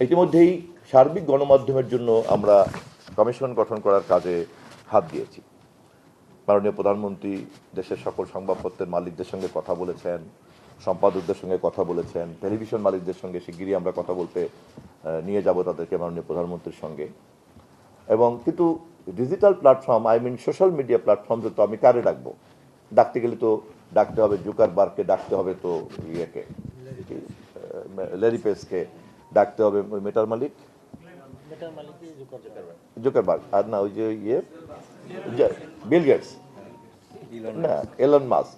ইতিমধ্যেই সার্বিক গণমাধ্যমের জন্য আমরা কমিশন গঠন করার কাজে হাত দিয়েছি। মাননীয় প্রধানমন্ত্রী দেশের সকল সংবাদপত্রের মালিকদের সঙ্গে কথা বলেছেন, সম্পাদকদের সঙ্গে কথা বলেছেন, টেলিভিশন মালিকদের সঙ্গে শিগগিরই আমরা কথা বলতে নিয়ে যাব তাদেরকে মাননীয় প্রধানমন্ত্রীর সঙ্গে। এবং কিন্তু digital platform social media platform তো আমি কারে ডাকবো? ডাকতে গেলে তো ডাকতে হবে জুকারবার্গকে, ডাকতে হবে তো ইয়েকে, ল্যারি পেজকে, ডাকতে হবে মেটার মালিক জুকারবার্গ, আর না ওই যে বিল গেটস, না এলন মাস্ক।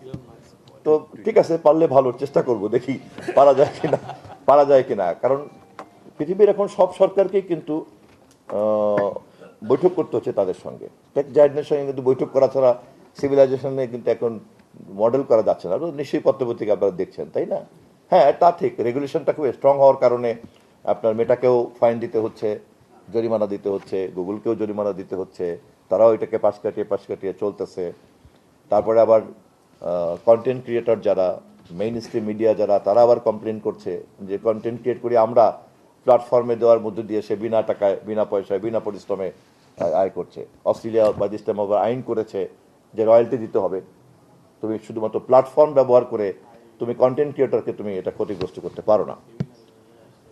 তো ঠিক আছে, পারলে ভালো, চেষ্টা করব, দেখি পারা যায় কিনা। কারণ পৃথিবীর এখন সব সরকারকেই কিন্তু বৈঠক করতে হচ্ছে তাদের সঙ্গে। টেক জায়ান্টের সঙ্গে কিন্তু বৈঠক করা ছাড়া সিভিলাইজেশনে কিন্তু এখন মডেল করা যাচ্ছে না। নিশ্চয়ই পত্রপত্রিকা আপনারা দেখছেন, তাই না? হ্যাঁ, তা ঠিক, রেগুলেশনটা খুব স্ট্রং হওয়ার কারণে আপনার মেটাকেও ফাইন দিতে হচ্ছে, জরিমানা দিতে হচ্ছে, গুগলকেও জরিমানা দিতে হচ্ছে, তারাও এটাকে পাশ কাটিয়ে চলতেছে। তারপরে আবার কন্টেন্ট ক্রিয়েটর যারা, মেইন স্ট্রিম মিডিয়া যারা, তারা আবার কমপ্লেন করছে যে কন্টেন্ট ক্রিয়েট করি আমরা, প্ল্যাটফর্মে দেওয়ার মধ্যে দিয়ে সে বিনা টাকায়, বিনা পয়সায়, বিনা পরিশ্রমে আয় করছে। অস্ট্রেলিয়া বা দিস টাইম আবার আইন করেছে যে রয়্যালটি দিতে হবে। তুমি শুধুমাত্র প্ল্যাটফর্ম ব্যবহার করে তুমি কন্টেন্ট ক্রিয়েটরকে তুমি এটা ক্ষতিগ্রস্ত করতে পারো না।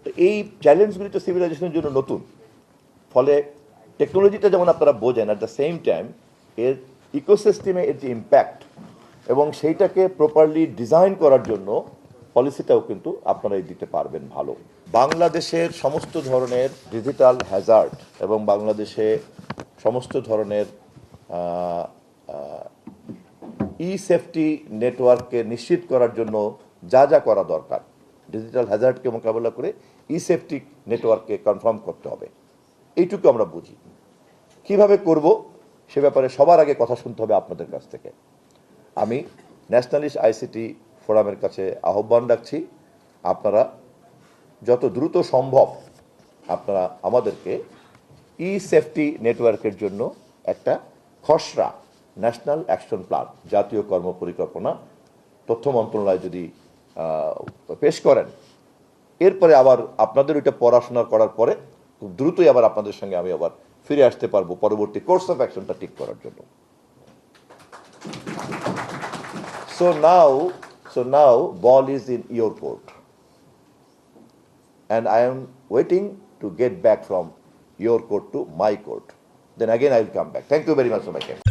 তো এই চ্যালেঞ্জগুলি তো সিভিলাইজেশনের জন্য নতুন। ফলে টেকনোলজিটা যেমন আপনারা বোঝেন, অ্যাট দ্য সেম টাইম এর ইকোসিস্টেমে এর যে ইম্প্যাক্ট এবং সেইটাকে প্রপারলি ডিজাইন করার জন্য পলিসিটাও কিন্তু আপনারাই দিতে পারবেন ভালো। বাংলাদেশের সমস্ত ধরনের ডিজিটাল হ্যাজার্ড এবং বাংলাদেশে সমস্ত ধরনের ই সেফটি নেটওয়ার্ককে নিশ্চিত করার জন্য যা যা করা দরকার, ডিজিটাল হ্যাজার্ডকে মোকাবেলা করে ই সেফটি নেটওয়ার্ককে কনফার্ম করতে হবে, এইটুকু আমরা বুঝি। কিভাবে করব সে ব্যাপারে সবার আগে কথা শুনতে হবে আপনাদের কাছ থেকে। আমি ন্যাশনালিস্ট আইসিটি ফোরামের কাছে আহ্বান রাখছি, আপনারা যত দ্রুত সম্ভব আপনারা আমাদেরকে ই সেফটি নেটওয়ার্কের জন্য একটা খসড়া ন্যাশনাল অ্যাকশন প্ল্যান, জাতীয় কর্ম পরিকল্পনা তথ্য মন্ত্রণালয় যদি পেশ করেন, এরপরে আবার আপনাদের ওইটা পড়াশোনা করার পরে খুব দ্রুতই আবার আপনাদের সঙ্গে আমি আবার ফিরে আসতে পারবো পরবর্তী কোর্স অফ অ্যাকশনটা ঠিক করার জন্য। So now ball is in your court, and I am waiting to get back from your court to my court. Then again I will come back. Thank you very much, Mike.